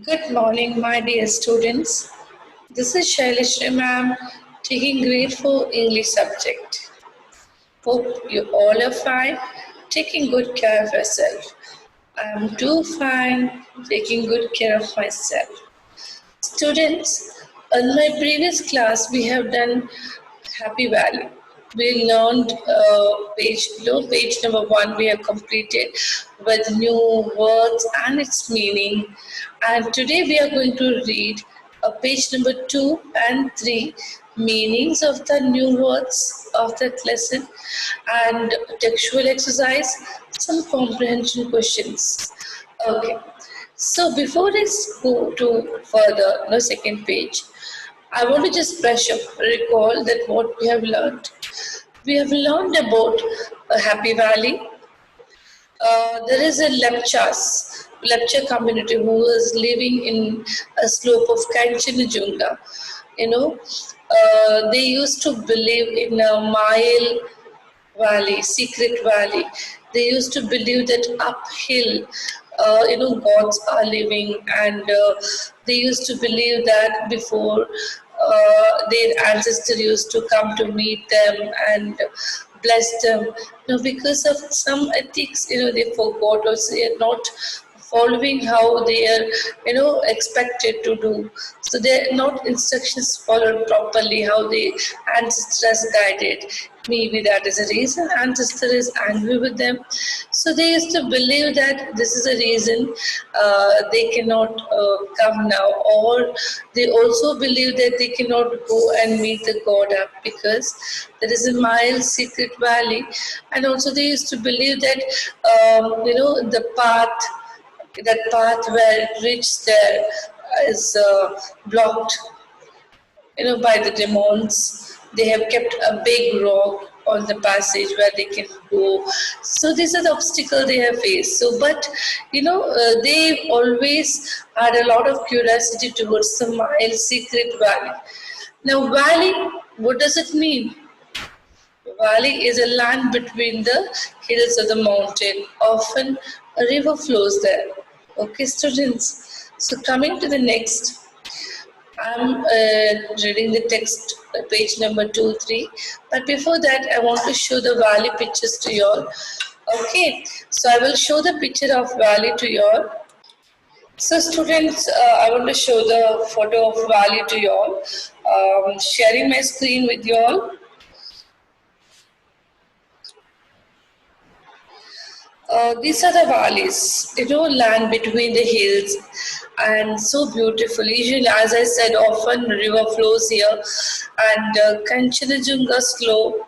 Good morning, my dear students. This is Shaileshri ma'am taking grade 4 English subject. Hope you all are fine, taking good care of yourself. I am too fine, taking good care of myself. Students, in my previous class we have done Happy Valley. We learned page number 1 we have completed with new words and its meaning. And today we are going to read page number 2 and 3 meanings of the new words of that lesson and textual exercise, some comprehension questions. Okay. So before I go to further, no second page, I want to just brush up, recall that what we have learned. We have learned about a Happy Valley. There is a lepcha community who is living in a slope of Kanchenjunga. They used to believe in a mile valley, secret valley. They used to believe that uphill, gods are living, and they used to believe that before their ancestor used to come to meet them and bless them. Because of some ethics, they forgot or they are not following how they are, expected to do. So they are not instructions followed properly, how the ancestors guided. Maybe that is a reason ancestor is angry with them. So they used to believe that this is a reason they cannot come now, or they also believe that they cannot go and meet the god up because there is a mild secret valley, and also they used to believe that the path where it reached there is blocked, by the demons. They have kept a big rock on the passage where they can go. So these are the obstacles they have faced. So, but they always had a lot of curiosity towards the Mile Secret Valley. Now, valley, what does it mean? Valley is a land between the hills of the mountain. Often a river flows there. Okay, students. So coming to the next, I'm reading the text, page number 2, 3. But before that, I want to show the valley pictures to you all. Okay, so I will show the picture of valley to you all. So students, I want to show the photo of valley to you all. Sharing my screen with you all. These are the valleys, land between the hills, and so beautiful. Usually, as I said, often river flows here, and Kanchenjunga slope,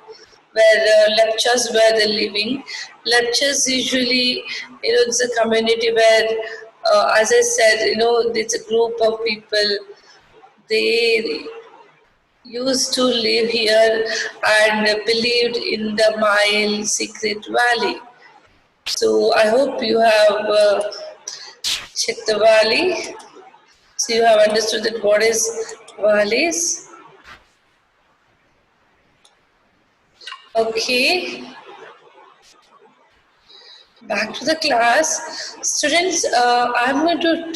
where lepchas were the living. Lepchas usually, it's a community where, as I said, it's a group of people. They used to live here and believed in the Mile Secret Valley. So I hope you have checked the valley. So you have understood that what is valleys. Okay. Back to the class. Students, I'm going to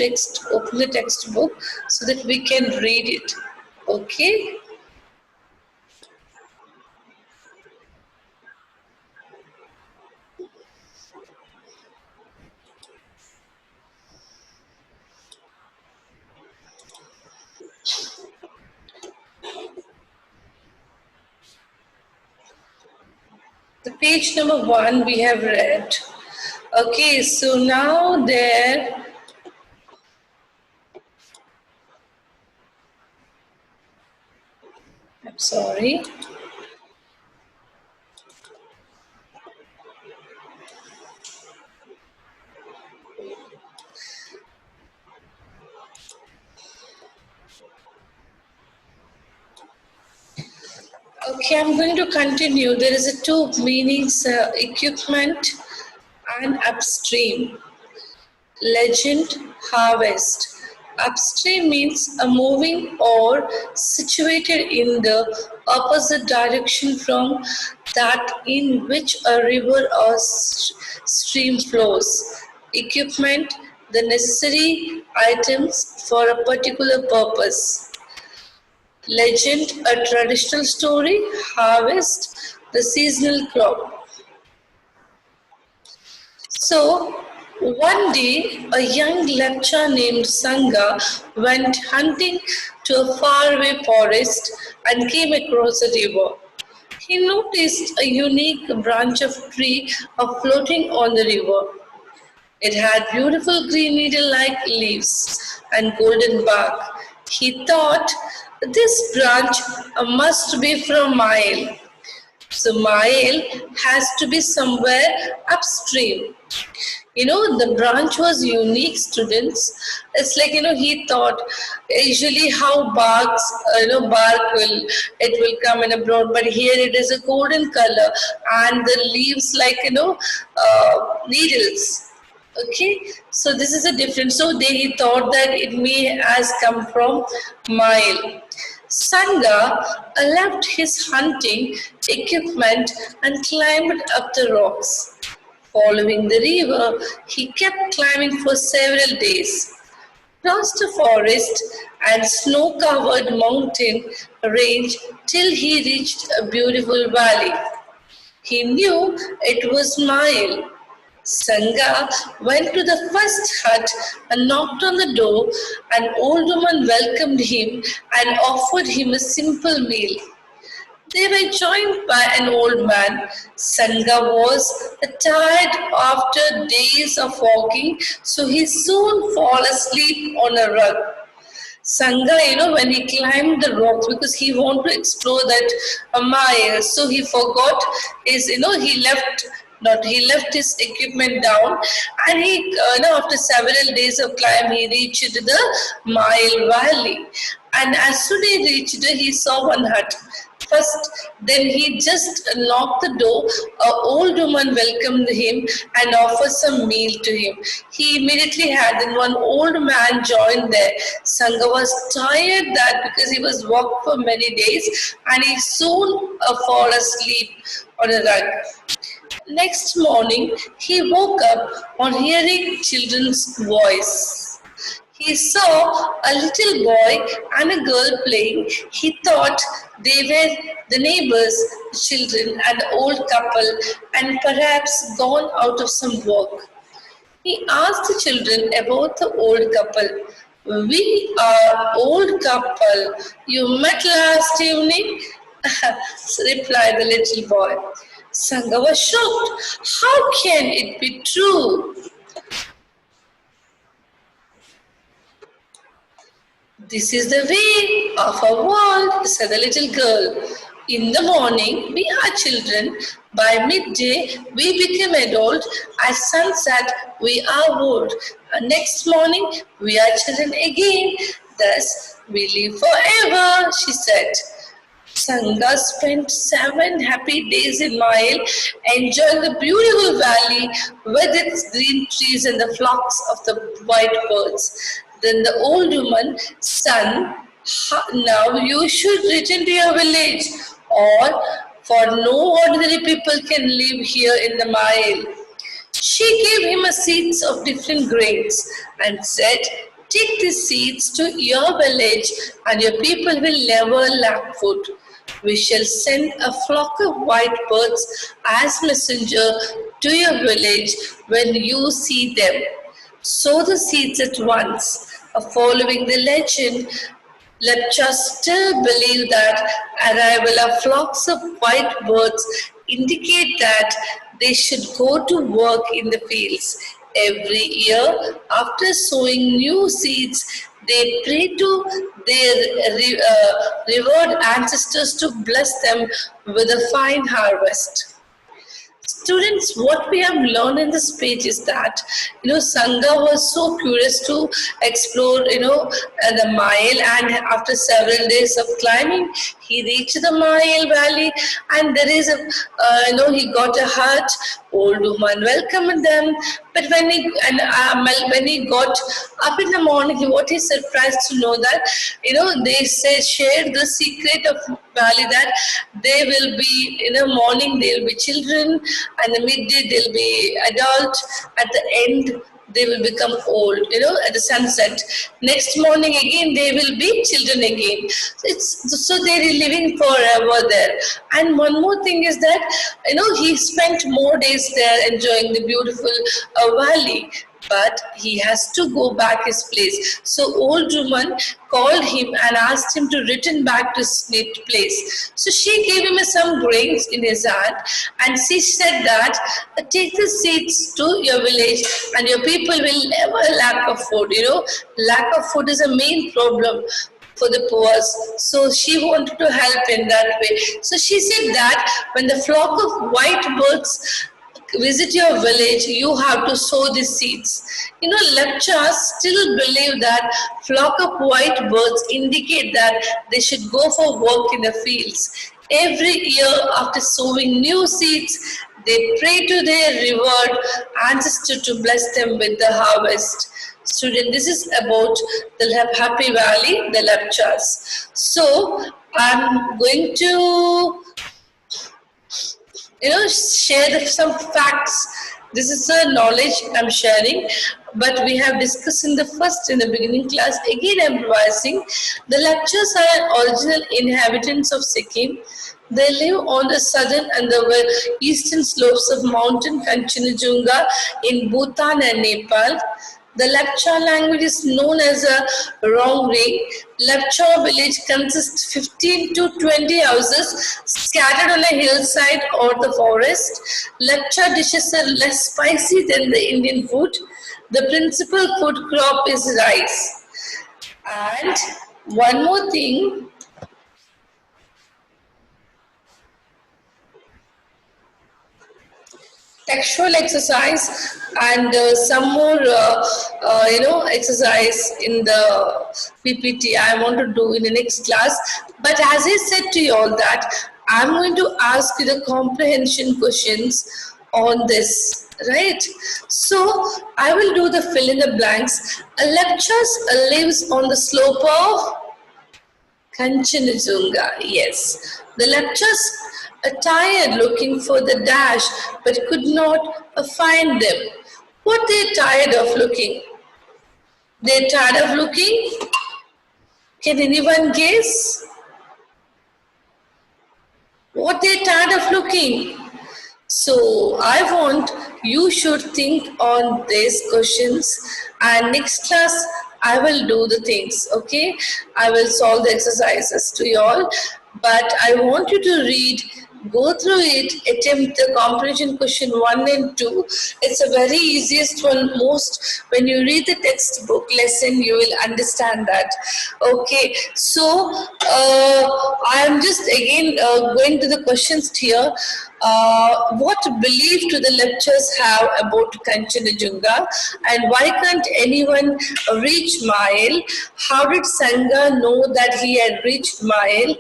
open the textbook so that we can read it. Okay. The page number 1 we have read. Okay, so now there. I'm sorry. Okay, I'm going to continue. There is a two meanings, equipment and upstream. Legend, harvest. Upstream means a moving or situated in the opposite direction from that in which a river or stream flows. Equipment the necessary items for a particular purpose. Legend, a traditional story, harvest, the seasonal crop. So, one day, a young lepcha named Sangha went hunting to a faraway forest and came across a river. He noticed a unique branch of tree floating on the river. It had beautiful green needle-like leaves and golden bark. He thought, this branch must be from Mail. So Mail has to be somewhere upstream. The branch was unique, students. It's like, he thought usually how bark will come in a broad, but here it is a golden color and the leaves like, needles. Okay, so this is a different. So he thought that it may has come from Mile. Sangha left his hunting equipment and climbed up the rocks. Following the river, he kept climbing for several days, crossed a forest and snow-covered mountain range till he reached a beautiful valley. He knew it was Mile. Sangha went to the first hut and knocked on the door. An old woman welcomed him and offered him a simple meal. They were joined by an old man. Sangha was tired after days of walking, so he soon fell asleep on a rug. Sangha, when he climbed the rocks because he wanted to explore that Maya, so he forgot his, he left not he left his equipment down, and he, after several days of climb, he reached the Mile Valley, and as soon as he reached it, he saw one hut. First, then he just knocked the door. An old woman welcomed him and offered some meal to him. He immediately had. Then one old man joined there. Sangha was tired that because he was walked for many days, and he soon fell asleep on a rug. Next morning, he woke up on hearing children's voice. He saw a little boy and a girl playing. He thought they were the neighbors' children, an old couple, and perhaps gone out of some work. He asked the children about the old couple. We are old couple. You met last evening? Replied the little boy. Sangha was shocked. How can it be true? This is the way of our world, said the little girl. In the morning, we are children. By midday, we become adult. At sunset, we are old. Next morning, we are children again. Thus, we live forever, she said. Sangha spent 7 happy days in Mile, enjoying the beautiful valley with its green trees and the flocks of the white birds. Then the old woman, son, now you should return to your village, or for no ordinary people can live here in the Mile. She gave him a seeds of different grains and said, take these seeds to your village and your people will never lack food. We shall send a flock of white birds as messenger to your village when you see them. Sow the seeds at once. Following the legend, Lepchas still believe that arrival of flocks of white birds indicate that they should go to work in the fields. Every year, after sowing new seeds, they pray to their revered ancestors to bless them with a fine harvest. Students, what we have learned in this page is that, Sangha was so curious to explore, the Mile, and after several days of climbing, he reached the Mile Valley, and there is he got a hut. Old woman welcomed them, but when he got up in the morning, what he surprised to know that, they shared the secret of valley that they will be in the morning they will be children, and the midday they'll be adult, at the end they will become old, at the sunset. Next morning again, they will be children again. So they're living forever there. And one more thing is that, he spent more days there enjoying the beautiful valley, but he has to go back his place. So old woman called him and asked him to return back to his native place. So she gave him some grains in his hand, and she said that, take the seeds to your village and your people will never lack of food. Lack of food is a main problem for the poor. So she wanted to help in that way. So she said that when the flock of white birds visit your village, you have to sow the seeds. Lepchas still believe that flock of white birds indicate that they should go for work in the fields. Every year, after sowing new seeds, they pray to their revered ancestor to bless them with the harvest. Student, this is about the Happy Valley, the Lepchas. So, I'm going to share some facts. This is the knowledge I'm sharing, but we have discussed in the beginning class. Again, I'm revising. The Lepchas are original inhabitants of Sikkim. They live on the southern and the eastern slopes of Mountain Kanchenjunga in Bhutan and Nepal. The Lepcha language is known as a Rongri. Lepcha village consists 15 to 20 houses scattered on a hillside or the forest. Lepcha dishes are less spicy than the Indian food. The principal food crop is rice. And one more thing, textual exercise and some more exercise in the PPT I want to do in the next class. But as I said to you all that I'm going to ask you the comprehension questions on this, right? So I will do the fill in the blanks. A Lepchas lives on the slope of Kanchenjunga. Yes, the Lepchas are tired looking for the dash but could not find them. What they're tired of looking? They're tired of looking? Can anyone guess? What they're tired of looking? So I want you should think on these questions, and next class I will do the things, okay? I will solve the exercises to you all, but I want you to read, go through it, attempt the comprehension question 1 and 2. It's a very easiest one. Most when you read the textbook lesson, you will understand that. Okay, so I am just again going to the questions here. What belief do the lectures have about Kanchenjunga, and why can't anyone reach Mile? How did Sangha know that he had reached Mile?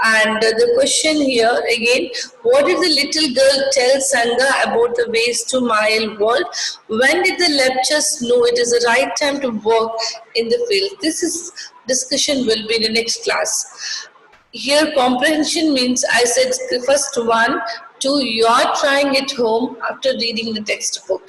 And the question here again, what did the little girl tell Sangha about the ways to Mile world? When did the lectures know it is the right time to work in the field? This is discussion will be in the next class. Here comprehension means I said the first 1, 2 you are trying at home after reading the textbook.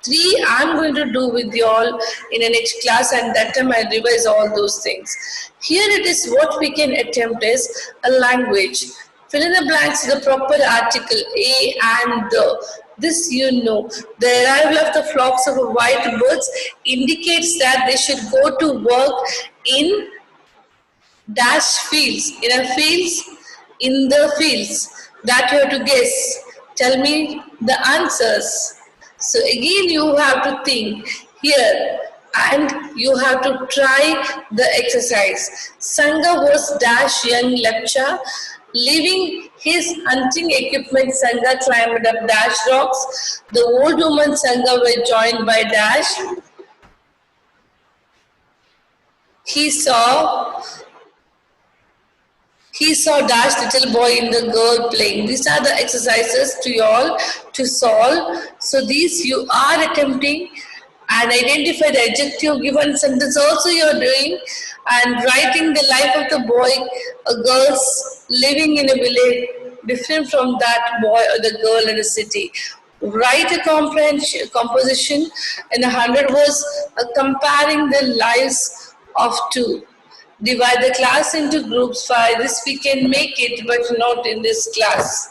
3 I'm going to do with you all in the next class, and that time I'll revise all those things. Here it is what we can attempt is a language. Fill in the blanks with the proper article a and the. This you know. The arrival of the flocks of white birds indicates that they should go to work in dash fields. In a fields, in the fields. That you have to guess. Tell me the answers. So again you have to think here and you have to try the exercise. Sangha was dash young lepcha. Leaving his hunting equipment, Sangha climbed up dash rocks. The old woman Sangha were joined by dash. He saw Dash little boy in the girl playing. These are the exercises to you all to solve. So these you are attempting, and identify the adjective given sentence also you are doing, and writing the life of the boy, a girl's living in a village different from that boy or the girl in a city. Write a composition in 100 words, comparing the lives of two. Divide the class into groups. For this we can make it, but not in this class.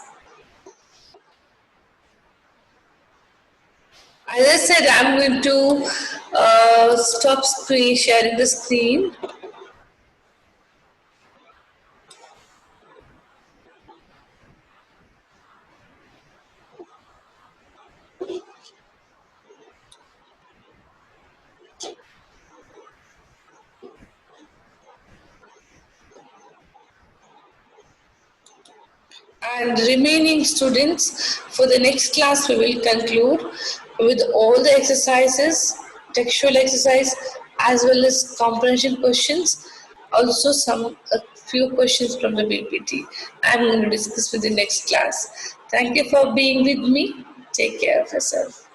As I said, I'm going to stop sharing the screen. And remaining students, for the next class we will conclude with all the exercises, textual exercise as well as comprehension questions, also some a few questions from the BPT. I'm going to discuss with the next class. Thank you for being with me. Take care of yourself.